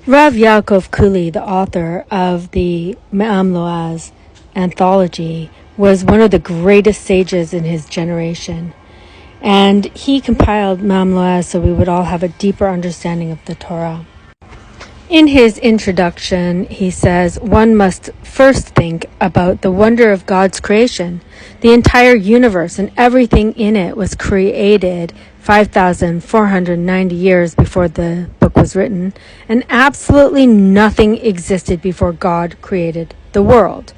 Rav Yaakov Kuli, the author of the Me'am Loaz anthology, was one of the greatest sages in his generation. And he compiled Me'am Loaz so we would all have a deeper understanding of the Torah. In his introduction, he says, one must first think about the wonder of God's creation. The entire universe and everything in it was created 5,490 years before the book was written, and absolutely nothing existed before God created the world.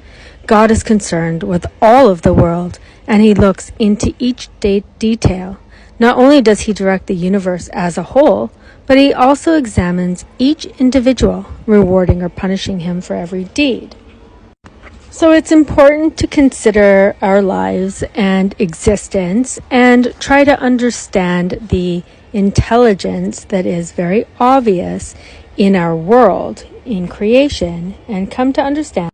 God is concerned with all of the world, and he looks into each detail. Not only does he direct the universe as a whole, but he also examines each individual, rewarding or punishing him for every deed. So it's important to consider our lives and existence and try to understand the intelligence that is very obvious in our world, in creation, and come to understand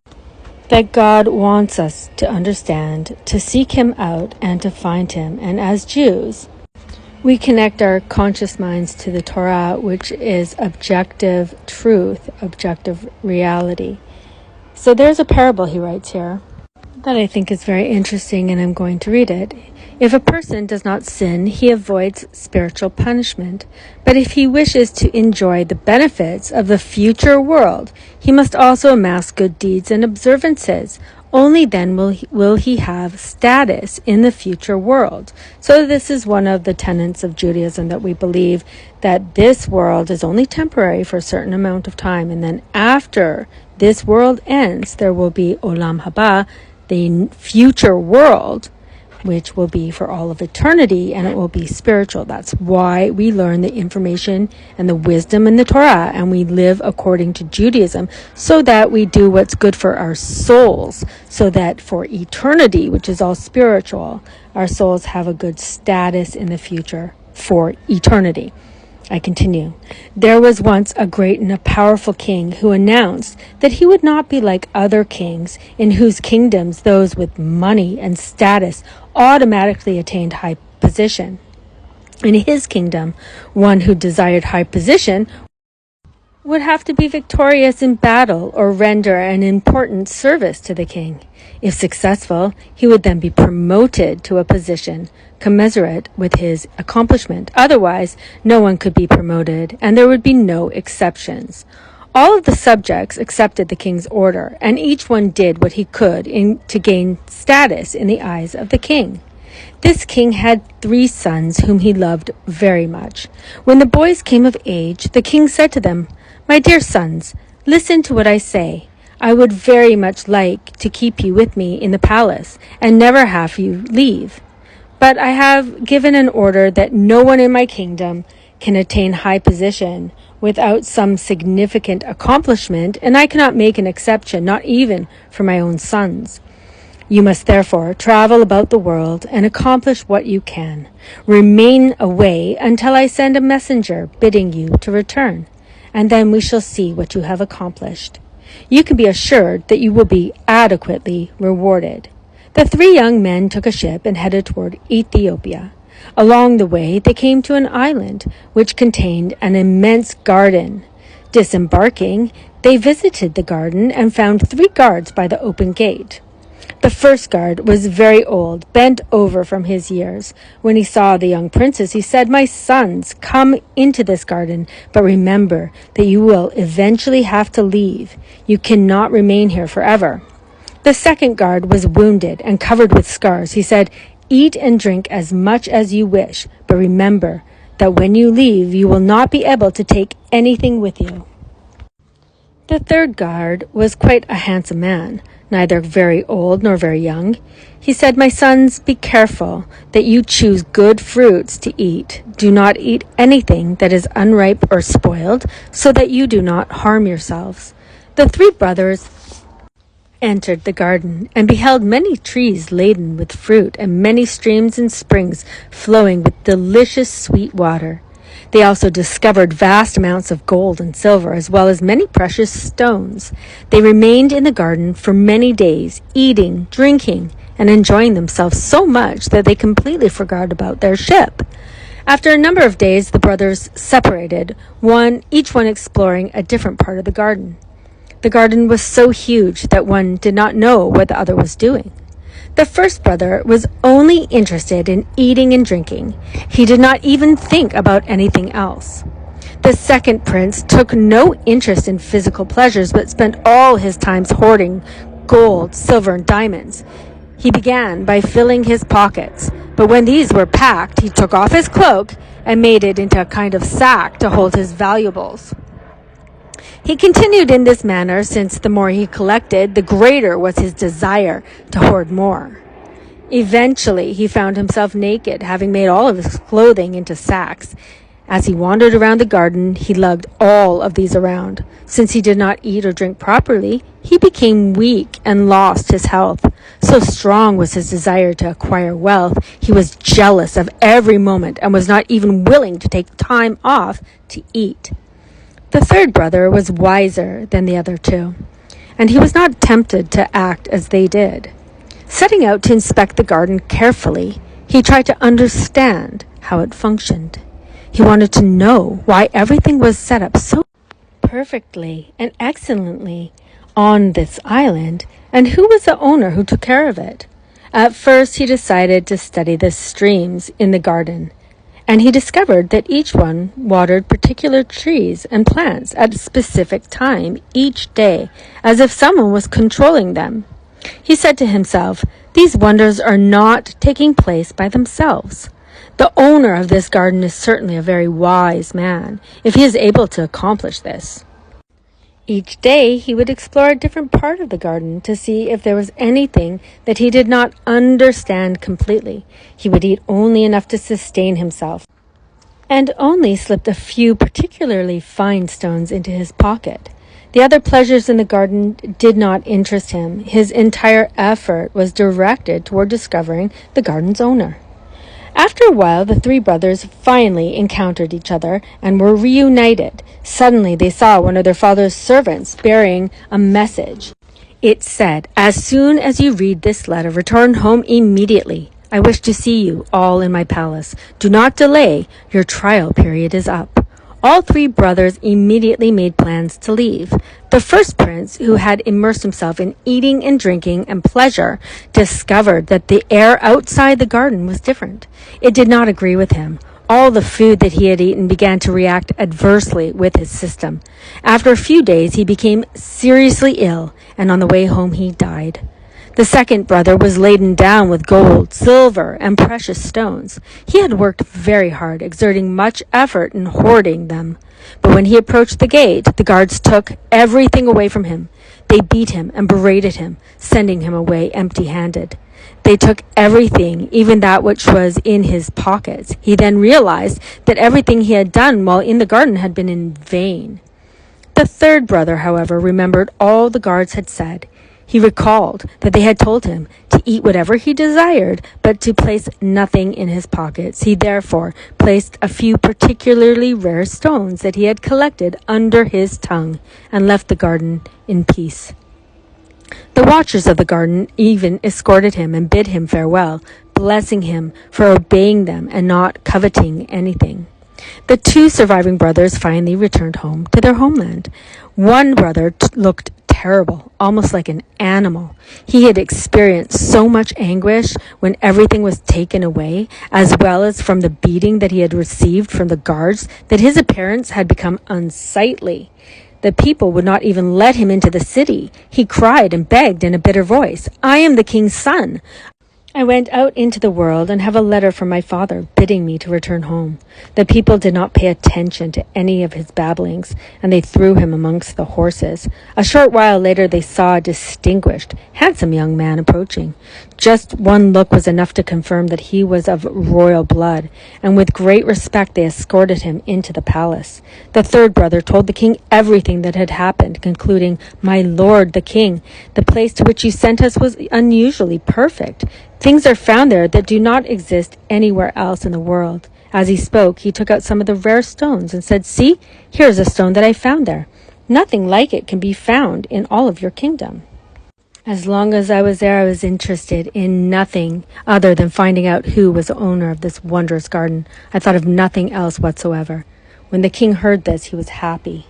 that God wants us to understand, to seek him out, and to find him. And as Jews, we connect our conscious minds to the Torah, which is objective truth, objective reality. So there's a parable he writes here that I think is very interesting, and I'm going to read it. If a person does not sin, he avoids spiritual punishment. But if he wishes to enjoy the benefits of the future world, he must also amass good deeds and observances. Only then will he have status in the future world. So this is one of the tenets of Judaism, that we believe that this world is only temporary for a certain amount of time, and then after this world ends, there will be Olam Haba, the future world, which will be for all of eternity, and it will be spiritual. That's why we learn the information and the wisdom in the Torah, and we live according to Judaism, so that we do what's good for our souls, so that for eternity, which is all spiritual, our souls have a good status in the future for eternity. I continue. There was once a great and a powerful king who announced that he would not be like other kings, in whose kingdoms those with money and status automatically attained high position. In his kingdom, one who desired high position would have to be victorious in battle or render an important service to the king. If successful, he would then be promoted to a position commensurate with his accomplishment. Otherwise, no one could be promoted, and there would be no exceptions. All of the subjects accepted the king's order, and each one did what he could to gain status in the eyes of the king. This king had 3 sons whom he loved very much. When the boys came of age, the king said to them, "My dear sons, listen to what I say. I would very much like to keep you with me in the palace and never have you leave. But I have given an order that no one in my kingdom can attain high position without some significant accomplishment, and I cannot make an exception, not even for my own sons. You must therefore travel about the world and accomplish what you can. Remain away until I send a messenger bidding you to return, and then we shall see what you have accomplished. You can be assured that you will be adequately rewarded." The 3 young men took a ship and headed toward Ethiopia. Along the way, they came to an island which contained an immense garden. Disembarking, they visited the garden and found 3 guards by the open gate. The first guard was very old, bent over from his years. When he saw the young princes, he said, "My sons, come into this garden, but remember that you will eventually have to leave. You cannot remain here forever." The second guard was wounded and covered with scars. He said, "Eat and drink as much as you wish, but remember that when you leave, you will not be able to take anything with you." The third guard was quite a handsome man, neither very old nor very young. He said, "My sons, be careful that you choose good fruits to eat. Do not eat anything that is unripe or spoiled, so that you do not harm yourselves." The 3 brothers entered the garden and beheld many trees laden with fruit and many streams and springs flowing with delicious sweet water. They also discovered vast amounts of gold and silver, as well as many precious stones. They remained in the garden for many days, eating, drinking, and enjoying themselves so much that they completely forgot about their ship. After a number of days, the brothers separated, each one exploring a different part of the garden. The garden was so huge that one did not know what the other was doing. The first brother was only interested in eating and drinking. He did not even think about anything else. The second prince took no interest in physical pleasures, but spent all his time hoarding gold, silver, and diamonds. He began by filling his pockets, but when these were packed, he took off his cloak and made it into a kind of sack to hold his valuables. He continued in this manner, since the more he collected, the greater was his desire to hoard more. Eventually, he found himself naked, having made all of his clothing into sacks. As he wandered around the garden, he lugged all of these around. Since he did not eat or drink properly, he became weak and lost his health. So strong was his desire to acquire wealth, he was jealous of every moment and was not even willing to take time off to eat. The third brother was wiser than the other two, and he was not tempted to act as they did. Setting out to inspect the garden carefully, he tried to understand how it functioned. He wanted to know why everything was set up so perfectly and excellently on this island, and who was the owner who took care of it. At first, he decided to study the streams in the garden, and he discovered that each one watered particular trees and plants at a specific time each day, as if someone was controlling them. He said to himself, "These wonders are not taking place by themselves. The owner of this garden is certainly a very wise man, if he is able to accomplish this." Each day he would explore a different part of the garden to see if there was anything that he did not understand completely. He would eat only enough to sustain himself, and only slipped a few particularly fine stones into his pocket. The other pleasures in the garden did not interest him. His entire effort was directed toward discovering the garden's owner. After a while, the three brothers finally encountered each other and were reunited. Suddenly, they saw one of their father's servants bearing a message. It said, "As soon as you read this letter, return home immediately. I wish to see you all in my palace. Do not delay. Your trial period is up." All three brothers immediately made plans to leave. The first prince, who had immersed himself in eating and drinking and pleasure, discovered that the air outside the garden was different. It did not agree with him. All the food that he had eaten began to react adversely with his system. After a few days, he became seriously ill, and on the way home he died. The second brother was laden down with gold, silver, and precious stones. He had worked very hard, exerting much effort in hoarding them. But when he approached the gate, the guards took everything away from him. They beat him and berated him, sending him away empty-handed. They took everything, even that which was in his pockets. He then realized that everything he had done while in the garden had been in vain. The third brother, however, remembered all the guards had said. He recalled that they had told him to eat whatever he desired, but to place nothing in his pockets. He therefore placed a few particularly rare stones that he had collected under his tongue and left the garden in peace. The watchers of the garden even escorted him and bid him farewell, blessing him for obeying them and not coveting anything. The two surviving brothers finally returned home to their homeland. One brother looked terrible, almost like an animal. He had experienced so much anguish when everything was taken away, as well as from the beating that he had received from the guards, that his appearance had become unsightly. The people would not even let him into the city. He cried and begged in a bitter voice, "I am the king's son. I went out into the world and have a letter from my father bidding me to return home." The people did not pay attention to any of his babblings, and they threw him amongst the horses. A short while later they saw a distinguished, handsome young man approaching. Just one look was enough to confirm that he was of royal blood, and with great respect they escorted him into the palace. The third brother told the king everything that had happened, concluding, "My lord the king, the place to which you sent us was unusually perfect. Things are found there that do not exist anywhere else in the world." As he spoke, he took out some of the rare stones and said, "See, here is a stone that I found there. Nothing like it can be found in all of your kingdom." As long as I was there, I was interested in nothing other than finding out who was the owner of this wondrous garden. I thought of nothing else whatsoever. When the king heard this, he was happy.